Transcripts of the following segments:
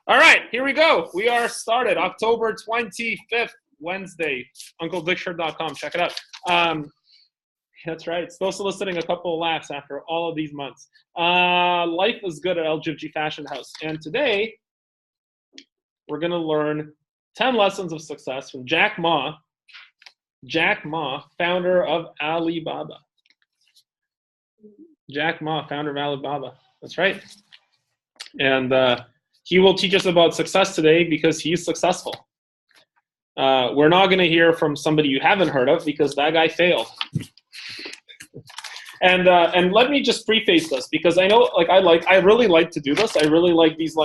All right, here we go. We are started. October 25th, Wednesday. UncleDickShirt.com. Check it out. That's right. Still soliciting a couple of laughs after all of these months. Life is good at LGFG Fashion House. And today, we're going to learn 10 lessons of success from Jack Ma. Jack Ma, founder of Alibaba. Jack Ma, founder of Alibaba. That's right. And he will teach us about success today because he's successful. We're not going to hear from somebody you haven't heard of because that guy failed. And let me just preface this because I know, I really like to do this. I really like these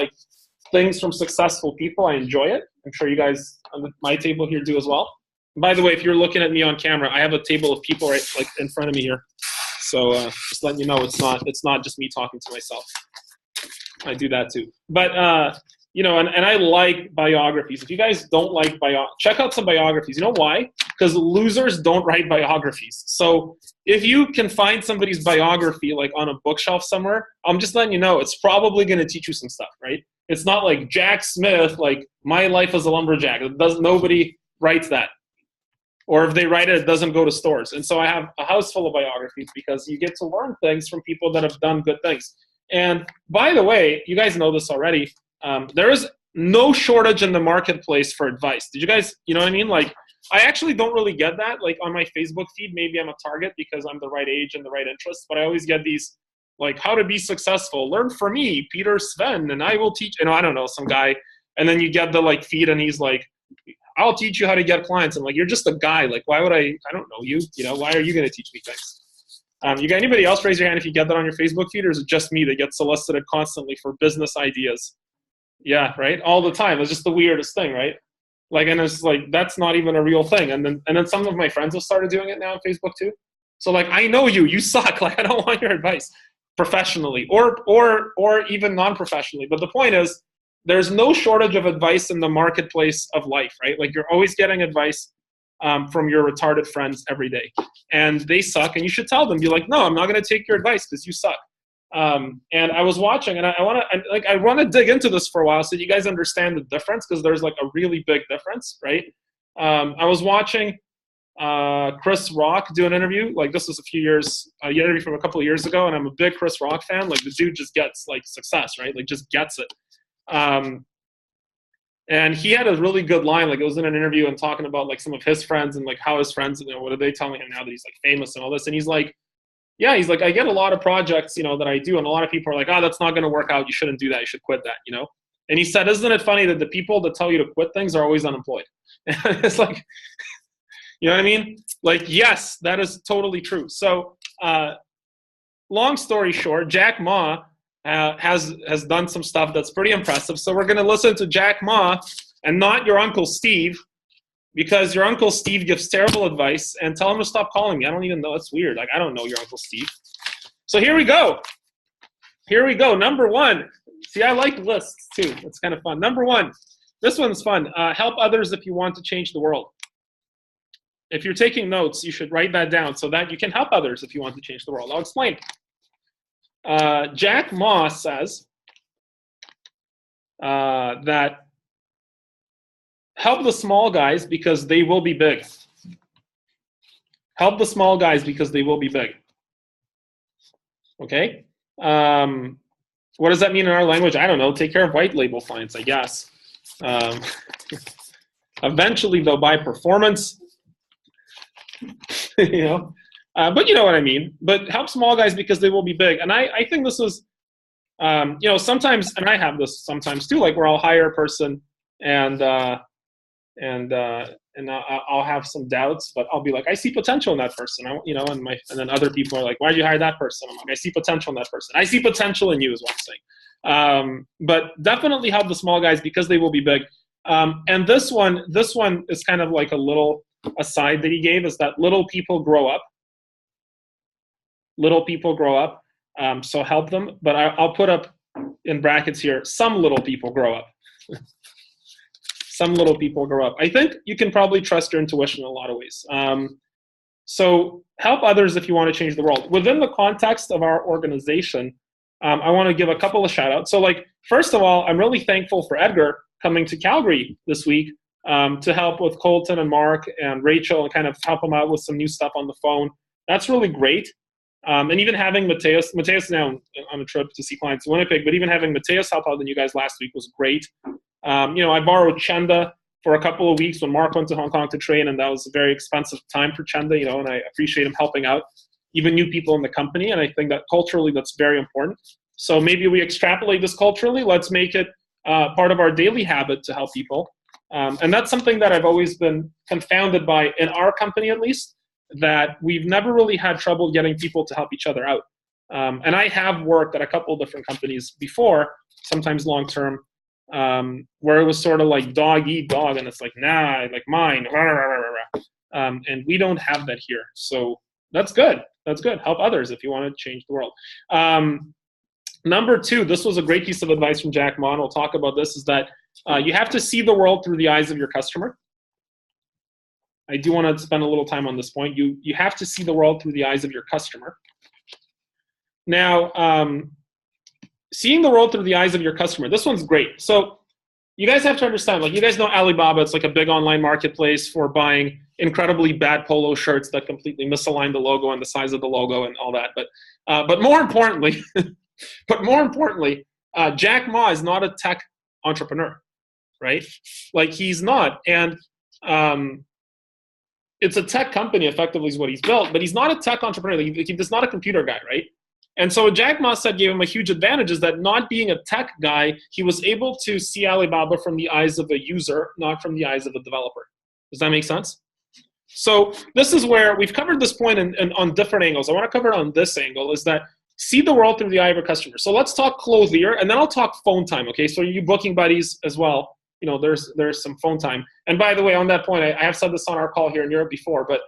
things from successful people. I enjoy it. I'm sure you guys on my table here do as well. By the way, if you're looking at me on camera, I have a table of people right in front of me here. So just letting you know, it's not just me talking to myself. I do that too. But and I like biographies. If you guys don't like check out some biographies. You know why? Because losers don't write biographies. So if you can find somebody's biography on a bookshelf somewhere, I'm just letting you know it's probably going to teach you some stuff, right? It's not like Jack Smith, my life as a lumberjack. Nobody writes that. Or if they write it, it doesn't go to stores. And so I have a house full of biographies because you get to learn things from people that have done good things. And by the way, you guys know this already. There is no shortage in the marketplace for advice. Did you guys, you know what I mean? I actually don't really get that. On my Facebook feed, maybe I'm a target because I'm the right age and the right interest. But I always get these, how to be successful. Learn from me, Peter Sven, and I will teach. I don't know, some guy. And then you get the feed, and he's like, I'll teach you how to get clients. I'm like, you're just a guy. Why would I don't know you. Why are you going to teach me things? You got anybody else raise your hand if you get that on your Facebook feed, or is it just me that gets solicited constantly for business ideas? Yeah, right? All the time. It's just the weirdest thing, right? And it's that's not even a real thing. And then some of my friends have started doing it now on Facebook too. So I know you suck. I don't want your advice professionally or even non-professionally. But the point is, there's no shortage of advice in the marketplace of life, right? You're always getting advice from your retarded friends every day, and they suck, and you should tell them. Be like, no, I'm not going to take your advice because you suck. And I was watching, and I want to dig into this for a while so you guys understand the difference, because there's a really big difference, right? I was watching Chris Rock do an interview. This was an interview from a couple of years ago, and I'm a big Chris Rock fan. The dude just gets success, right? Just gets it. And he had a really good line. It was in an interview and talking about some of his friends and how his friends, what are they telling him now that he's famous and all this. And he's like, I get a lot of projects, that I do. And a lot of people are like, oh, that's not going to work out. You shouldn't do that. You should quit that, And he said, isn't it funny that the people that tell you to quit things are always unemployed? It's you know what I mean? Yes, that is totally true. So long story short, Jack Ma has done some stuff that's pretty impressive. So we're going to listen to Jack Ma and not your Uncle Steve, because your Uncle Steve gives terrible advice, and tell him to stop calling me. I don't even know. It's weird. I don't know your Uncle Steve. So here we go. Number one. See, I like lists too. It's kind of fun. Number one. This one's fun. Help others if you want to change the world. If you're taking notes, you should write that down so that you can help others if you want to change the world. I'll explain. Jack Ma says that help the small guys because they will be big. Help the small guys because they will be big. Okay? What does that mean in our language? I don't know. Take care of white label clients, I guess. Eventually, they'll buy performance. But you know what I mean. But help small guys because they will be big. And I think this is, sometimes, and I have this sometimes too, where I'll hire a person and I'll have some doubts, but I'll be like, I see potential in that person, and then other people are like, why did you hire that person? I'm like, I see potential in that person. I see potential in you is what I'm saying. But definitely help the small guys because they will be big. And this one is kind of a little aside that he gave, is that little people grow up. Little people grow up. So help them. But I'll put up in brackets here, some little people grow up. Some little people grow up. I think you can probably trust your intuition in a lot of ways. So help others if you want to change the world. Within the context of our organization, I want to give a couple of shout outs. So first of all, I'm really thankful for Edgar coming to Calgary this week to help with Colton and Mark and Rachel and kind of help them out with some new stuff on the phone. That's really great. And even having Mateus now on a trip to see clients in Winnipeg, but even having Mateus help out than you guys last week was great. I borrowed Chenda for a couple of weeks when Mark went to Hong Kong to train, and that was a very expensive time for Chenda, and I appreciate him helping out even new people in the company, and I think that culturally that's very important. So maybe we extrapolate this culturally. Let's make it part of our daily habit to help people. And that's something that I've always been confounded by, in our company at least, that we've never really had trouble getting people to help each other out. And I have worked at a couple of different companies before, sometimes long-term, where it was sort of like dog eat dog, and it's like, nah, like mine, rah, rah, rah, rah. And we don't have that here. So that's good. That's good. Help others if you want to change the world. Number two, this was a great piece of advice from Jack Ma, and we'll talk about this, is that you have to see the world through the eyes of your customer. I do want to spend a little time on this point. You have to see the world through the eyes of your customer. Now, seeing the world through the eyes of your customer, this one's great. So you guys have to understand, like, you guys know Alibaba, it's like a big online marketplace for buying incredibly bad polo shirts that completely misalign the logo and the size of the logo and all that. But more importantly, Jack Ma is not a tech entrepreneur, right? Like, he's not. And it's a tech company, effectively, is what he's built, but he's not a tech entrepreneur. He's not a computer guy, right? And so what Jack Ma said gave him a huge advantage, is that not being a tech guy, he was able to see Alibaba from the eyes of a user, not from the eyes of a developer. Does that make sense? So this is where we've covered this point on different angles. I want to cover it on this angle, is that see the world through the eye of a customer. So let's talk clothier, and then I'll talk phone time, okay? So you booking buddies as well, there's some phone time. And by the way, on that point, I have said this on our call here in Europe before, but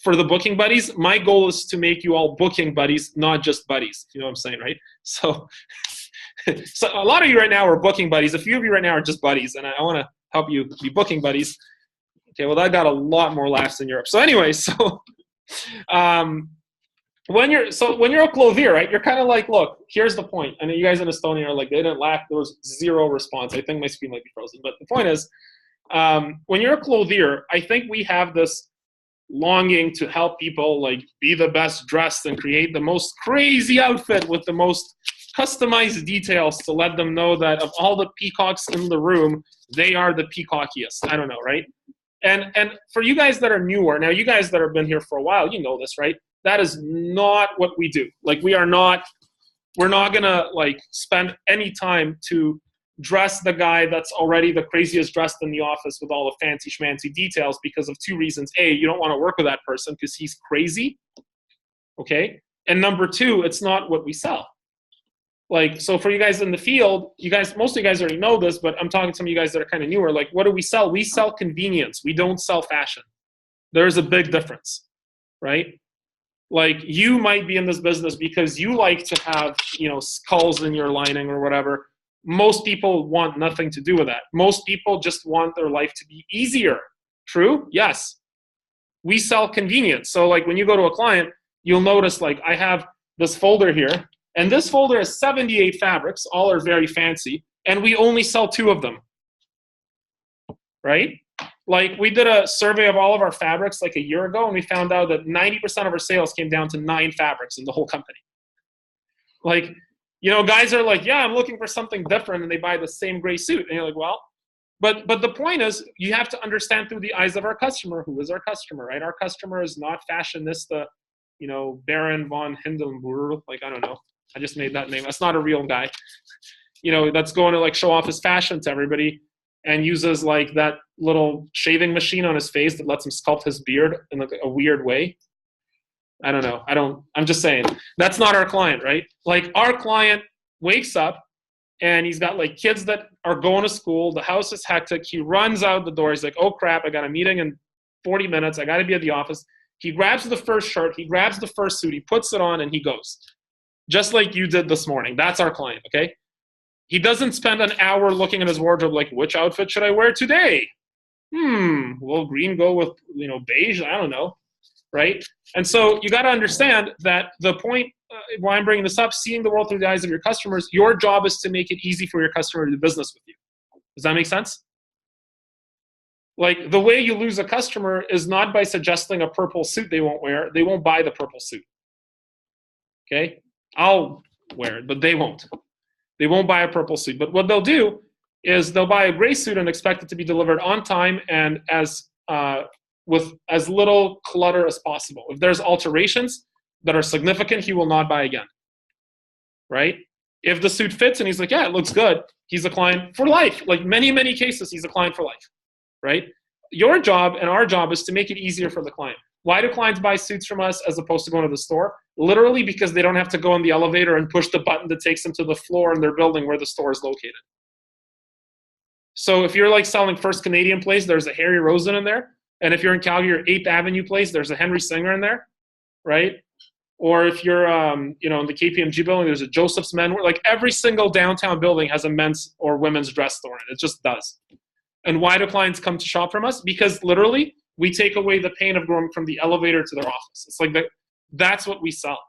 for the booking buddies, my goal is to make you all booking buddies, not just buddies. You know what I'm saying, right? So a lot of you right now are booking buddies. A few of you right now are just buddies, and I want to help you be booking buddies. Okay, well, that got a lot more laughs in Europe. So anyway, when you're a clothier, right, you're kind of like, look, here's the point. And you guys in Estonia are like, they didn't laugh. There was zero response. I think my screen might be frozen. But the point is, when you're a clothier, I think we have this longing to help people, like, be the best dressed and create the most crazy outfit with the most customized details to let them know that of all the peacocks in the room, they are the peacockiest. I don't know, right? And for you guys that are newer, now you guys that have been here for a while, you know this, right? That is not what we do. Like, we're not gonna, like, spend any time to dress the guy that's already the craziest dressed in the office with all the fancy schmancy details, because of two reasons. A, you don't want to work with that person because he's crazy, okay? And number two, it's not what we sell. Like, so for you guys in the field, most of you guys already know this, but I'm talking to some of you guys that are kind of newer. Like, what do we sell? We sell convenience. We don't sell fashion. There's a big difference, right? Like, you might be in this business because you like to have, skulls in your lining or whatever. Most people want nothing to do with that. Most people just want their life to be easier. True? Yes. We sell convenience. So, like, when you go to a client, you'll notice, like, I have this folder here, and this folder has 78 fabrics. All are very fancy, and we only sell 2 of them, right? Like, we did a survey of all of our fabrics like a year ago, and we found out that 90% of our sales came down to 9 fabrics in the whole company. Like, guys are like, yeah, I'm looking for something different, and they buy the same gray suit. And you're like, well, but the point is, you have to understand through the eyes of our customer. Who is our customer, right? Our customer is not fashionista, Baron von Hindenburg. Like, I don't know. I just made that name. That's not a real guy. That's going to, like, show off his fashion to everybody and uses, like, that little shaving machine on his face that lets him sculpt his beard in, like, a weird way. I don't know. I'm just saying. That's not our client, right? Like, our client wakes up and he's got, like, kids that are going to school. The house is hectic. He runs out the door. He's like, oh, crap, I got a meeting in 40 minutes. I got to be at the office. He grabs the first shirt. He grabs the first suit. He puts it on and he goes. Just like you did this morning. That's our client, okay? He doesn't spend an hour looking at his wardrobe like, which outfit should I wear today? Will green go with, beige? I don't know. Right? And so you got to understand that the point why I'm bringing this up, seeing the world through the eyes of your customers, your job is to make it easy for your customer to do business with you. Does that make sense? Like, the way you lose a customer is not by suggesting a purple suit they won't wear. They won't buy the purple suit. Okay? I'll wear it, but they won't. They won't buy a purple suit. But what they'll do is they'll buy a gray suit and expect it to be delivered on time and with as little clutter as possible. If there's alterations that are significant, he will not buy again. Right? If the suit fits and he's like, yeah, it looks good, he's a client for life. Like, many, many cases, he's a client for life. Right? Your job and our job is to make it easier for the client. Why do clients buy suits from us as opposed to going to the store? Literally because they don't have to go in the elevator and push the button that takes them to the floor in their building where the store is located. So if you're like selling First Canadian Place, there's a Harry Rosen in there. And if you're in Calgary, 8th Avenue Place, there's a Henry Singer in there, right? Or if you're in the KPMG building, there's a Joseph's Men. Like, every single downtown building has a men's or women's dress store in it. It just does. And why do clients come to shop from us? Because literally, we take away the pain of going from the elevator to their office. It's like that's what we sell.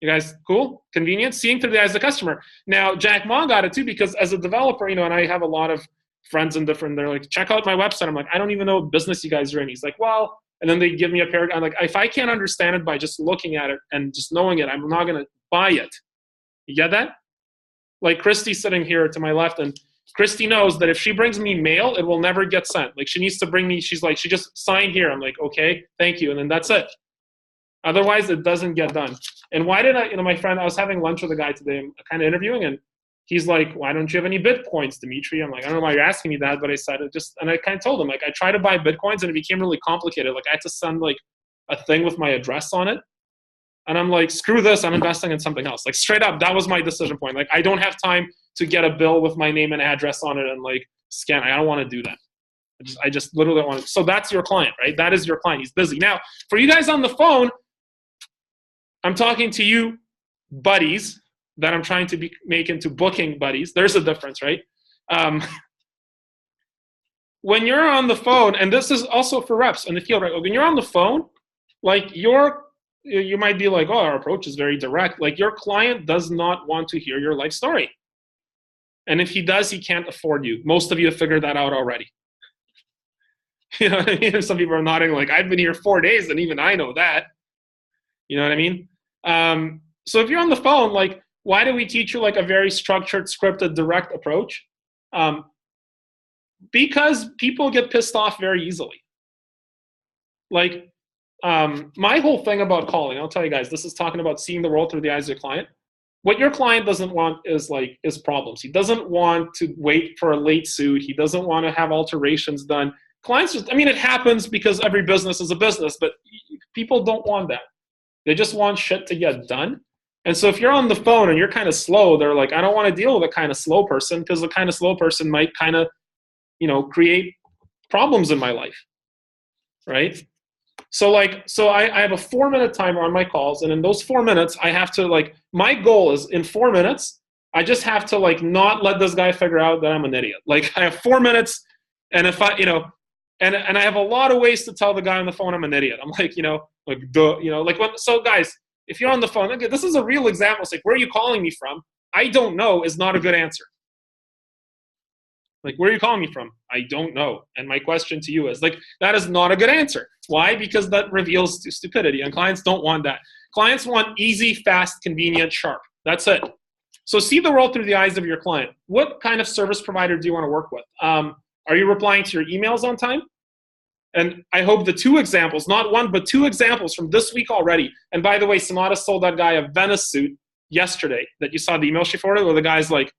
You guys cool? Convenient? Seeing through the eyes of the customer. Now, Jack Ma got it too, because as a developer, and I have a lot of friends in different, they're like, check out my website. I'm like, I don't even know what business you guys are in. He's like, well, and then they give me a paragraph. I'm like, if I can't understand it by just looking at it and just knowing it, I'm not going to buy it. You get that? Like, Christy's sitting here to my left, and Christy knows that if she brings me mail, it will never get sent. Like, she needs to bring me, she's like, she just signed here. I'm like, okay, thank you. And then that's it. Otherwise, it doesn't get done. And why did my friend, I was having lunch with a guy today, I'm kind of interviewing, and he's like, why don't you have any Bitcoins, Dimitri? I'm like, I don't know why you're asking me that, but I said it just, and I kind of told him, like, I tried to buy Bitcoins and it became really complicated. Like, I had to send like a thing with my address on it. And I'm like, screw this, I'm investing in something else. Like, straight up, that was my decision point. Like, I don't have time to get a bill with my name and address on it and like scan. I don't want to do that. I just literally don't want to. So that's your client, right? That is your client. He's busy. Now, for you guys on the phone, I'm talking to you buddies that I'm trying to make into booking buddies. There's a difference, right? When you're on the phone, and this is also for reps in the field, right? When you're on the phone, like, you might be like, oh, our approach is very direct. Like, your client does not want to hear your life story. And if he does, he can't afford you. Most of you have figured that out already. You know what I mean? Some people are nodding like, I've been here 4 days and even I know that. You know what I mean? So if you're on the phone, like, why do we teach you like a very structured, scripted, direct approach? Because people get pissed off very easily. Like, my whole thing about calling, I'll tell you guys, this is talking about seeing the world through the eyes of your client. What your client doesn't want is problems. He doesn't want to wait for a late suit. He doesn't want to have alterations done. Clients just, it happens because every business is a business, but people don't want that. They just want shit to get done. And so if you're on the phone and you're kind of slow, they're like, I don't want to deal with a kind of slow person, because the kind of slow person might kind of, create problems in my life, right? So I have a 4-minute timer on my calls, and in those 4 minutes, I have to my goal is in 4 minutes, I just have to not let this guy figure out that I'm an idiot. Like, I have 4 minutes, and if I, and I have a lot of ways to tell the guy on the phone I'm an idiot. I'm like, so guys, if you're on the phone, okay, this is a real example. It's like, where are you calling me from? I don't know is not a good answer. Like, where are you calling me from? I don't know. And my question to you is, that is not a good answer. Why? Because that reveals stupidity, and clients don't want that. Clients want easy, fast, convenient, sharp. That's it. So see the world through the eyes of your client. What kind of service provider do you want to work with? Are you replying to your emails on time? And I hope the 2 examples, not 1, but 2 examples from this week already. And by the way, Sonata sold that guy a Venice suit yesterday that you saw the email she forwarded, where the guy's like,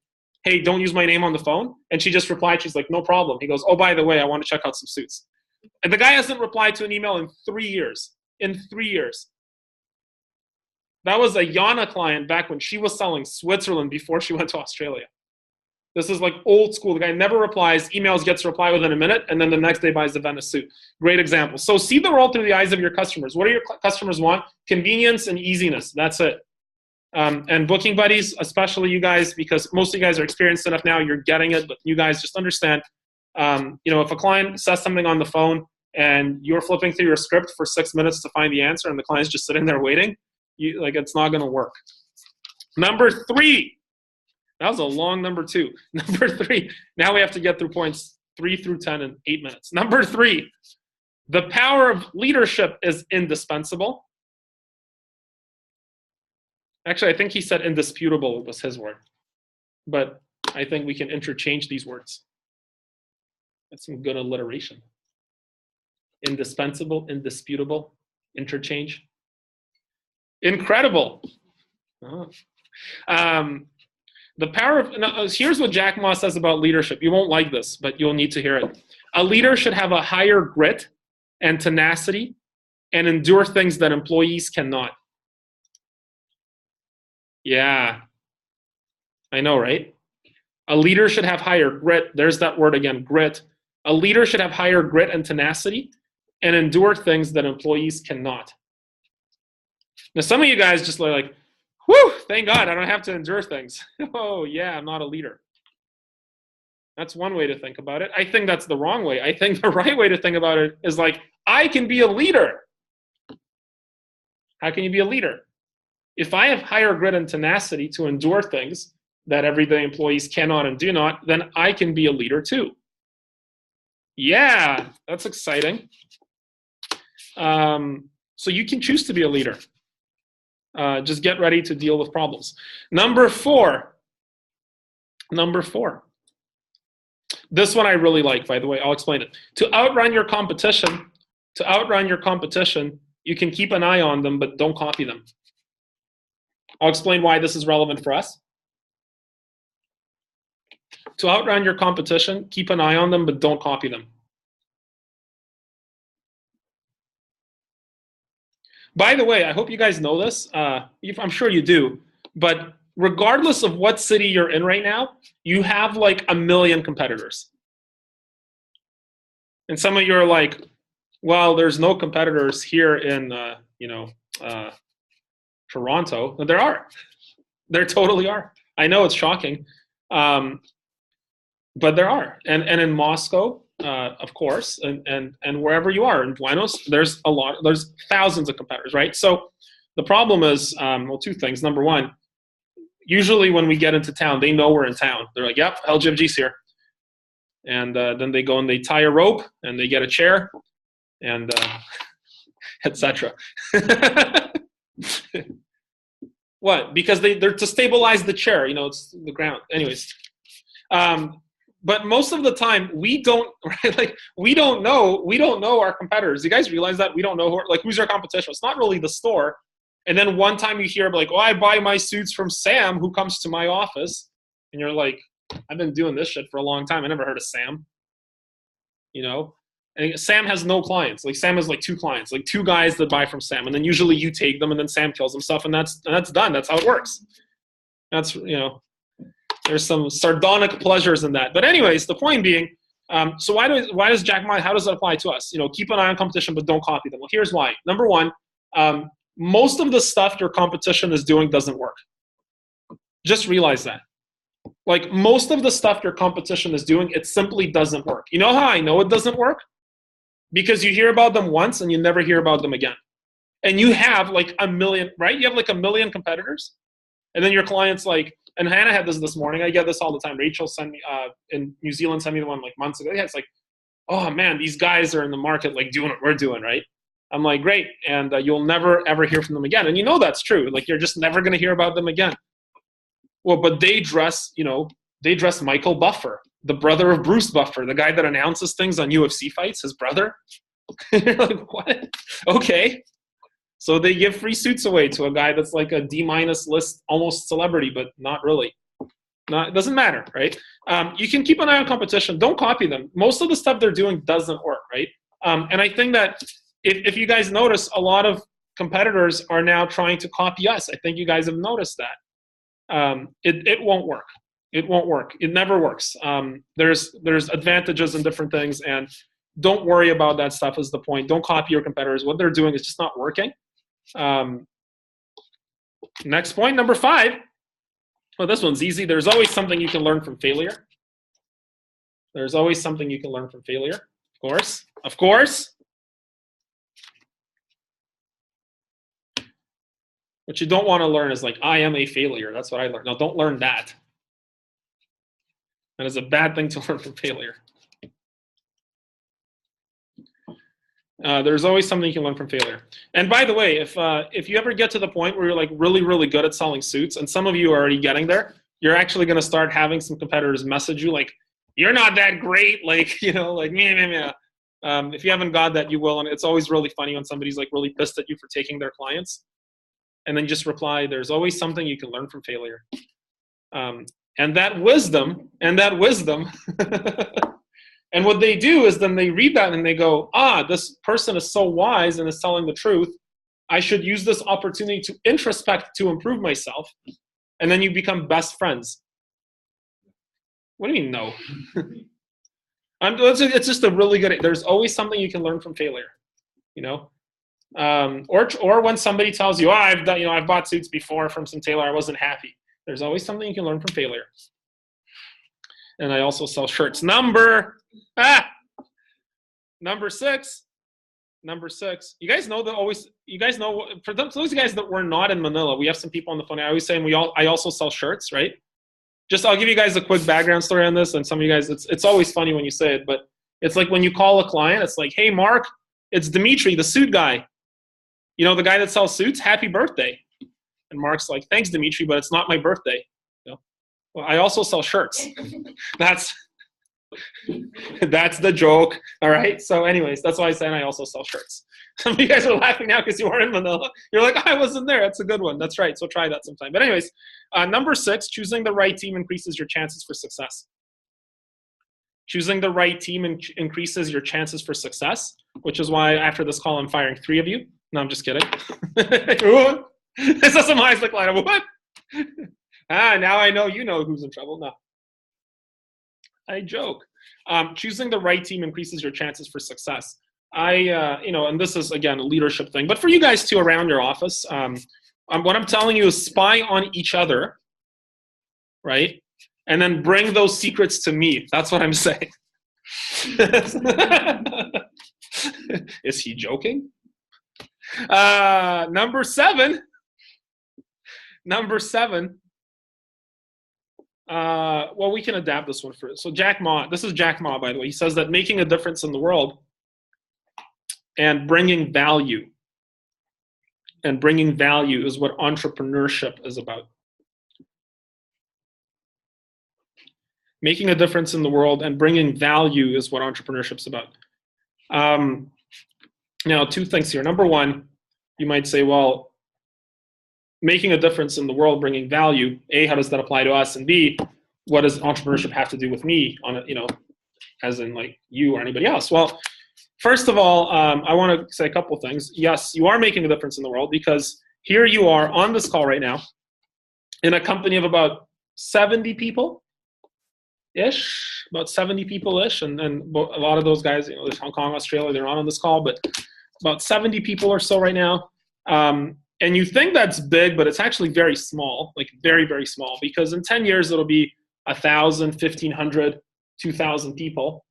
hey, don't use my name on the phone. And she just replied, she's like, no problem. He goes, oh, by the way, I want to check out some suits. And the guy hasn't replied to an email in 3 years. In 3 years. That was a Yana client back when she was selling Switzerland before she went to Australia. This is like old school. The guy never replies, emails, gets a reply within a minute, and then the next day buys the Venice suit. Great example. So see the world through the eyes of your customers. What do your customers want? Convenience and easiness. That's it. And booking buddies, especially you guys, because most of you guys are experienced enough now, you're getting it, but you guys just understand, if a client says something on the phone and you're flipping through your script for 6 minutes to find the answer and the client's just sitting there waiting, Like it's not gonna work. Number 3. That was a long number 2. Number 3. Now we have to get through points 3 through 10 in 8 minutes. Number 3. The power of leadership is indispensable. Actually, I think he said indisputable was his word. But I think we can interchange these words. That's some good alliteration. Indispensable, indisputable, interchange. Incredible. Oh. The power of, now, here's what Jack Ma says about leadership. You won't like this, but you'll need to hear it. A leader should have a higher grit and tenacity and endure things that employees cannot. Yeah, I know, right? A leader should have higher grit. There's that word again, grit. A leader should have higher grit and tenacity and endure things that employees cannot. Now, some of you guys just like, whew, thank God I don't have to endure things. Oh, yeah, I'm not a leader. That's one way to think about it. I think that's the wrong way. I think the right way to think about it is like, I can be a leader. How can you be a leader? If I have higher grit and tenacity to endure things that everyday employees cannot and do not, then I can be a leader too. Yeah, that's exciting. So you can choose to be a leader. Just get ready to deal with problems. Number 4. This one I really like, by the way. I'll explain it. To outrun your competition, you can keep an eye on them, but don't copy them. I'll explain why this is relevant for us. To outrun your competition, keep an eye on them, but don't copy them. By the way, I hope you guys know this. I'm sure you do. But regardless of what city you're in right now, you have like 1 million competitors. And some of you are like, well, there's no competitors here in, Toronto. But there are. There totally are. I know it's shocking. But there are. And in Moscow, of course, and wherever you are, in Buenos, there's thousands of competitors, right? So the problem is, well, 2 things. Number 1, usually when we get into town, they know we're in town. They're like, yep, LGFG's here. And then they go and they tie a rope and they get a chair and etc. What? Because they're to stabilize the chair, it's the ground. Anyways. But most of the time we don't, right? Like we don't know our competitors. You guys realize that? We don't know who's our competition. It's not really the store. And then one time you hear like, oh, I buy my suits from Sam who comes to my office. And you're like, I've been doing this shit for a long time. I never heard of Sam. And Sam has no clients. Like Sam has like 2 clients, like 2 guys that buy from Sam. And then usually you take them and then Sam kills himself and that's done. That's how it works. That's, there's some sardonic pleasures in that. But anyways, the point being, so why does Jack Ma, how does that apply to us? Keep an eye on competition, but don't copy them. Well, here's why. Number 1, most of the stuff your competition is doing doesn't work. Just realize that. Like most of the stuff your competition is doing, it simply doesn't work. You know how I know it doesn't work? Because you hear about them once and you never hear about them again. And you have like 1 million, right? You have like 1 million competitors. And then your client's like, and Hannah had this morning. I get this all the time. Rachel sent me, in New Zealand, sent me the one like months ago. Yeah, it's like, oh man, these guys are in the market like doing what we're doing, right? I'm like, great. And you'll never ever hear from them again. And that's true. Like you're just never going to hear about them again. Well, but they dress Michael Buffer, the brother of Bruce Buffer, the guy that announces things on UFC fights, his brother. You're like, what? Okay. So they give free suits away to a guy that's like a D- list, almost celebrity, but not really. It doesn't matter, right? You can keep an eye on competition. Don't copy them. Most of the stuff they're doing doesn't work, right? And I think that if you guys notice, a lot of competitors are now trying to copy us. I think you guys have noticed that. It won't work. It won't work. It never works. There's advantages in different things, and don't worry about that stuff is the point. Don't copy your competitors. What they're doing is just not working. Next point, number 5. Well, this one's easy. There's always something you can learn from failure. There's always something you can learn from failure. Of course. What you don't want to learn is like, I am a failure. That's what I learned. No, don't learn that. That is a bad thing to learn from failure. There's always something you can learn from failure. And by the way, if you ever get to the point where you're like really, really good at selling suits, and some of you are already getting there, you're actually going to start having some competitors message you like, you're not that great, like, you know, like, meh, meh, meh. If you haven't got that, you will. And it's always really funny when somebody's like really pissed at you for taking their clients. And then just reply, there's always something you can learn from failure. And that wisdom, and what they do is then they read that and they go, this person is so wise and is telling the truth. I should use this opportunity to introspect, to improve myself. And then you become best friends. What do you mean, no? It's just a really good, there's always something you can learn from failure, you know? Or when somebody tells you, I've bought suits before from some tailor, I wasn't happy. There's always something you can learn from failure. And I also sell shirts. Number 6. You guys know for those guys that were not in Manila, we have some people on the phone. I always say, I also sell shirts, right? I'll give you guys a quick background story on this. And some of you guys, it's always funny when you say it, but it's like when you call a client, it's like, hey, Mark, it's Dimitri, the suit guy. You know, the guy that sells suits, happy birthday. And Mark's like, thanks, Dimitri, but it's not my birthday. You know? Well, I also sell shirts. That's the joke. All right. So anyways, that's why I said I also sell shirts. Some of you guys are laughing now because you weren't in Manila. You're like, I wasn't there. That's a good one. That's right. So try that sometime. But anyways, number 6, choosing the right team increases your chances for success. Choosing the right team increases your chances for success, which is why after this call, I'm firing 3 of you. No, I'm just kidding. This is some eyes like, what? Now I know you know who's in trouble. No. I joke. Choosing the right team increases your chances for success. And this is, again, a leadership thing. But for you guys, too, around your office, what I'm telling you is spy on each other, right? And then bring those secrets to me. That's what I'm saying. Is he joking? Number 7. Well, we can adapt this one first. So Jack Ma, this is Jack Ma, by the way. He says that making a difference in the world and bringing value is what entrepreneurship is about. Making a difference in the world and bringing value is what entrepreneurship's about. Now, 2 things here. Number 1, you might say, well, making a difference in the world, bringing value, A, how does that apply to us? And B, what does entrepreneurship have to do with me on it, as in like you or anybody else? Well, first of all, I want to say a couple things. Yes, you are making a difference in the world because here you are on this call right now in a company of about 70 people-ish, about 70 people-ish. And a lot of those guys, there's Hong Kong, Australia, they're not on this call, but about 70 people or so right now. And you think that's big, but it's actually very small, like very, very small, because in 10 years, it'll be 1,000, 1,500, 2,000 people.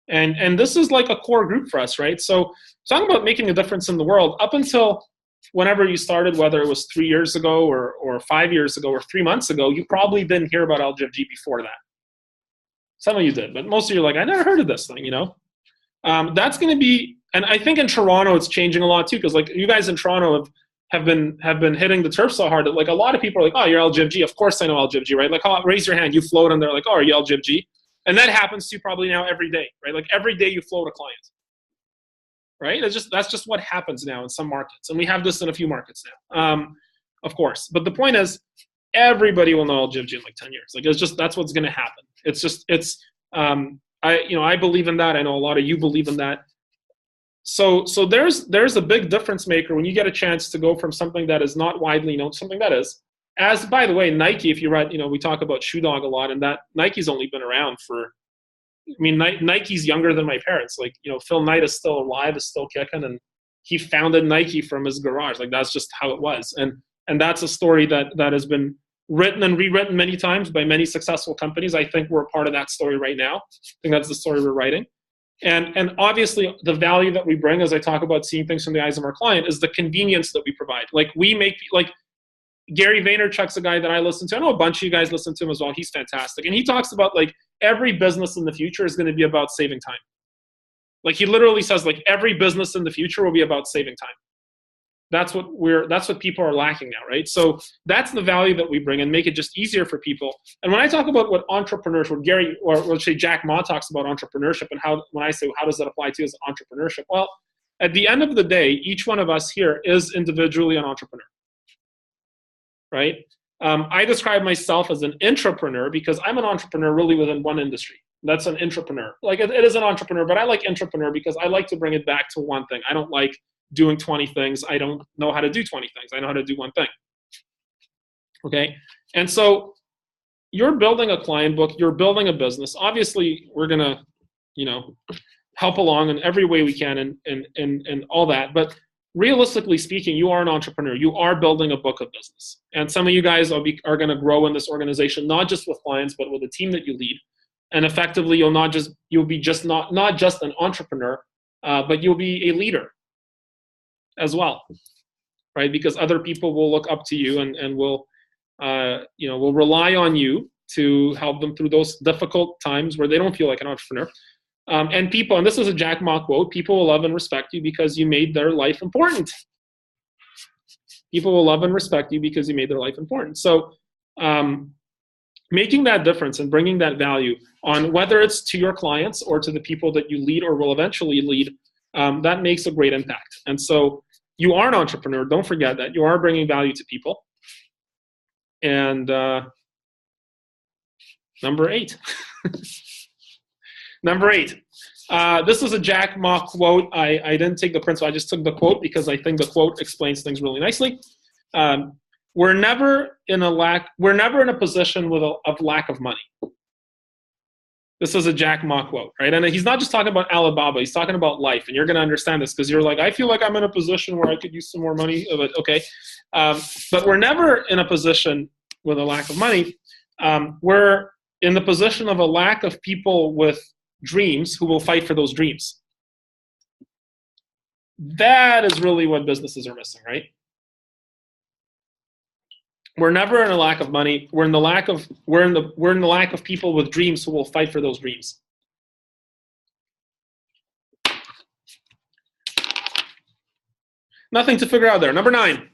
And this is like a core group for us, right? So talking about making a difference in the world, up until whenever you started, whether it was 3 years ago or 5 years ago or 3 months ago, you probably didn't hear about LGFG before that. Some of you did, but most of you are like, I never heard of this thing, That's going to be, and I think in Toronto, it's changing a lot too, because like you guys in Toronto have been hitting the turf so hard that like a lot of people are like, oh, you're LGFG. Of course I know LGFG, right? Like, oh, raise your hand. You float, and they're like, oh, are you LGFG? And that happens to you probably now every day, right? Like every day you float a client, right? That's just what happens now in some markets, and we have this in a few markets now, of course. But the point is, everybody will know LGFG in like 10 years. Like that's what's going to happen. I believe in that. I know a lot of you believe in that. So there's a big difference maker when you get a chance to go from something that is not widely known to something that is. As, by the way, Nike, if you read, we talk about Shoe Dog a lot, and that Nike's only been around for, Nike's younger than my parents. Like, Phil Knight is still alive, is still kicking, and he founded Nike from his garage. Like, that's just how it was. And that's a story that has been written and rewritten many times by many successful companies. I think we're a part of that story right now. I think that's the story we're writing. And obviously, the value that we bring, as I talk about seeing things from the eyes of our client, is the convenience that we provide. Like, we make, like, Gary Vaynerchuk's a guy that I listen to. I know a bunch of you guys listen to him as well. He's fantastic. And he talks about like every business in the future is going to be about saving time. Like he literally says like every business in the future will be about saving time. That's what people are lacking now, right? So that's the value that we bring and make it just easier for people. And when I talk about what entrepreneurs, what Gary, or let's say Jack Ma talks about entrepreneurship and when I say, how does that apply to you as an entrepreneurship? Well, at the end of the day, each one of us here is individually an entrepreneur, right? I describe myself as an intrapreneur because I'm an entrepreneur really within one industry. That's an intrapreneur. Like it is an entrepreneur, but I like intrapreneur because I like to bring it back to one thing. I don't like doing 20 things. I don't know how to do 20 things. I know how to do one thing. Okay? And so you're building a client book, you're building a business. Obviously, we're going to, help along in every way we can and all that. But realistically speaking, you are an entrepreneur. You are building a book of business. And some of you guys are going to grow in this organization, not just with clients, but with a team that you lead. And effectively, you'll be just not just an entrepreneur, but you'll be a leader as well, right? Because other people will look up to you and will rely on you to help them through those difficult times where they don't feel like an entrepreneur. And this is a Jack Ma quote, people will love and respect you because you made their life important. People will love and respect you because you made their life important. So making that difference and bringing that value on whether it's to your clients or to the people that you lead or will eventually lead, that makes a great impact. And so you are an entrepreneur. Don't forget that. You are bringing value to people. And number 8. Number 8. This is a Jack Ma quote. I didn't take the principle. I just took the quote because I think the quote explains things really nicely. We're never in a position of lack of money. This is a Jack Ma quote, right? And he's not just talking about Alibaba. He's talking about life. And you're going to understand this because you're like, I feel like I'm in a position where I could use some more money. But okay. But we're never in a position with a lack of money. We're in the position of a lack of people with dreams who will fight for those dreams. That is really what businesses are missing, right? We're never in a lack of money. We're in the lack of people with dreams who will fight for those dreams. Nothing to figure out there. Number 9.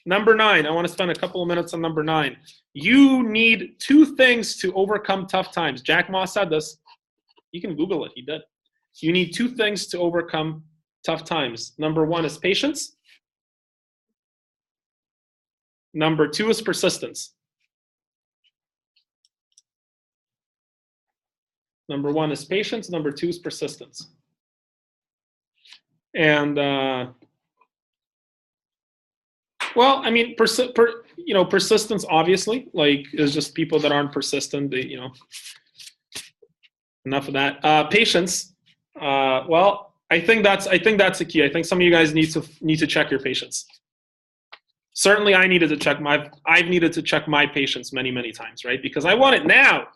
Number 9. I want to spend a couple of minutes on number 9. You need 2 things to overcome tough times. Jack Ma said this. You can Google it. He did. You need 2 things to overcome tough times. Number 1 is patience. Number 2 is persistence. Number 1 is patience. Number 2 is persistence. And well, I mean, persistence obviously, like, is just people that aren't persistent. They, enough of that. Patience. Well, I think that's the key. I think some of you guys need to check your patience. Certainly, I've needed to check my patience many, many times, right? Because I want it now.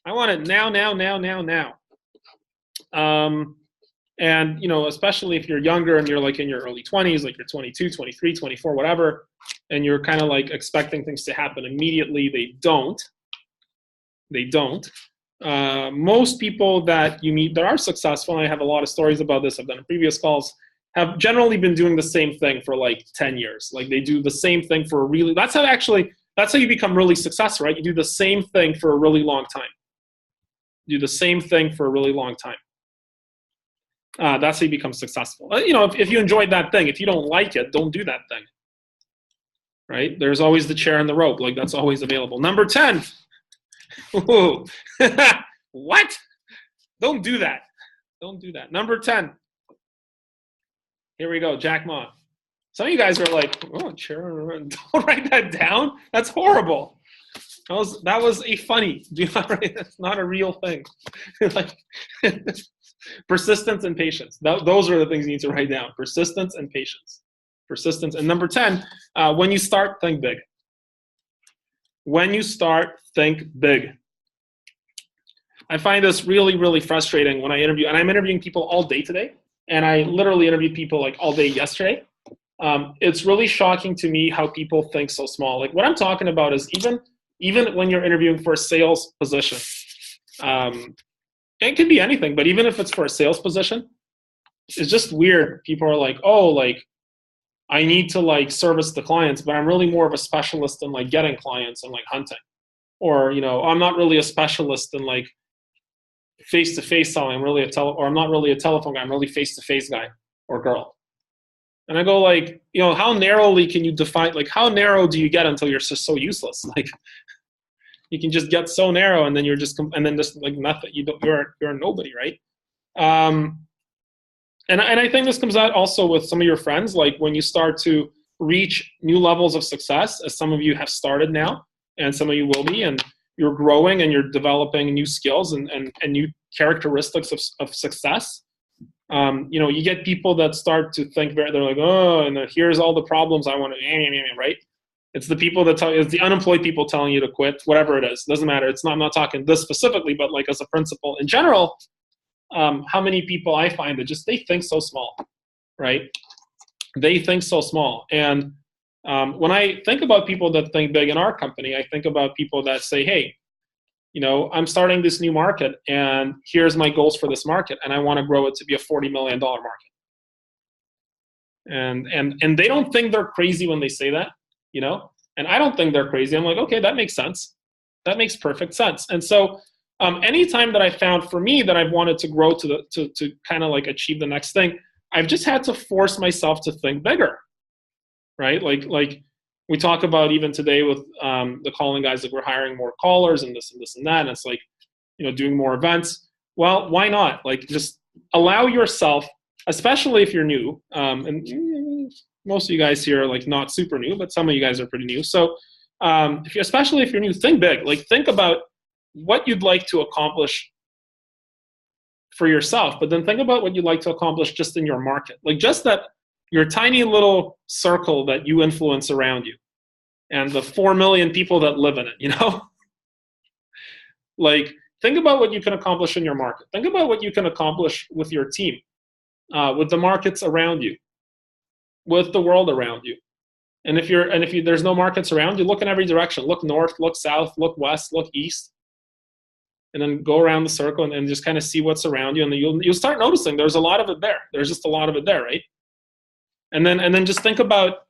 I want it now. And, especially if you're younger and you're like in your early 20s, like you're 22, 23, 24, whatever, and you're kind of like expecting things to happen immediately, they don't. Most people that you meet that are successful, and I have a lot of stories about this, I've done in previous calls, have generally been doing the same thing for like 10 years. Like they do the same thing for that's how you become really successful, right? You do the same thing for a really long time. That's how you become successful. If you enjoyed that thing, if you don't like it, don't do that thing, right? There's always the chair and the rope. Like that's always available. Number 10. Ooh. What? Don't do that. Number 10. Here we go, Jack Ma. Some of you guys are like, oh, chair, don't write that down. That's horrible. That was a funny. Do not write. That's not a real thing. Like, persistence and patience. Those are the things you need to write down. Persistence and patience. Persistence. And number 10, when you start, think big. When you start, think big. I find this really, really frustrating when I interview, and I'm interviewing people all day today, and I literally interviewed people like all day yesterday. it's really shocking to me how people think so small. Like what I'm talking about is even when you're interviewing for a sales position, it could be anything, but even if it's for a sales position, it's just weird. People are like, oh, like I need to like service the clients, but I'm really more of a specialist in like getting clients and like hunting. Or, you know, I'm not really a specialist in like face-to-face selling. I'm not really a telephone guy. I'm really face-to-face guy or girl. And I go like, you know, how narrowly can you define, like how narrow do you get until you're just so useless? Like you can just get so narrow and then you're just, and then just like nothing, you're a nobody, right? And I think this comes out also with some of your friends, like when you start to reach new levels of success, as some of you have started now, and some of you will be, and you're growing and you're developing new skills and new characteristics of success. You know, you get people that start to think, they're like, oh, and here's all the problems I want to, right? It's the people that it's the unemployed people telling you to quit, whatever it is. Doesn't matter. I'm not talking this specifically, but like as a principle in general, how many people I find that just, they think so small, right? They think so small. And when I think about people that think big in our company, I think about people that say, hey, you know, I'm starting this new market and here's my goals for this market. And I want to grow it to be a $40 million market. And they don't think they're crazy when they say that, you know, and I don't think they're crazy. I'm like, okay, that makes sense. That makes perfect sense. And so anytime that I found for me that I've wanted to grow to kind of like achieve the next thing, I've just had to force myself to think bigger, right? Like we talk about even today with the calling guys, that we're hiring more callers and this and this and that. And it's like, you know, doing more events. Well, why not? Like just allow yourself, especially if you're new, and most of you guys here are like not super new, but some of you guys are pretty new. So especially if you're new, think big. Like think about what you'd like to accomplish for yourself, but then think about what you'd like to accomplish just in your market. Like just that your tiny little circle that you influence around you and the 4 million people that live in it, you know? Like think about what you can accomplish in your market. Think about what you can accomplish with your team, with the markets around you, with the world around you. And if there's no markets around you, look in every direction. Look north, look south, look west, look east. And then go around the circle and just kind of see what's around you. And then you'll start noticing there's a lot of it there. There's just a lot of it there, right? And then just think about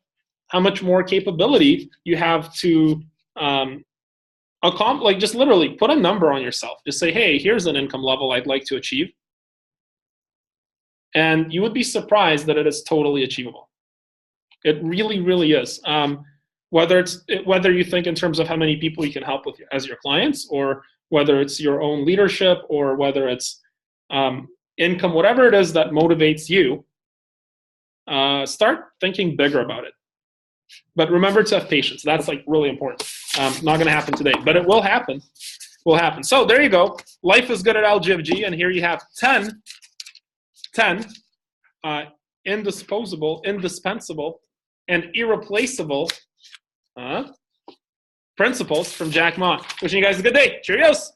how much more capability you have to like just literally put a number on yourself. Just say, hey, here's an income level I'd like to achieve. And you would be surprised that it is totally achievable. It really, really is. Whether you think in terms of how many people you can help with as your clients, or whether it's your own leadership, or whether it's income, whatever it is that motivates you, start thinking bigger about it. But remember to have patience. That's like really important. Not going to happen today, but it will happen. Will happen. So there you go. Life is good at LGFG, and here you have 10 indispensable, and irreplaceable principles from Jack Ma. Wishing you guys a good day. Cheerios.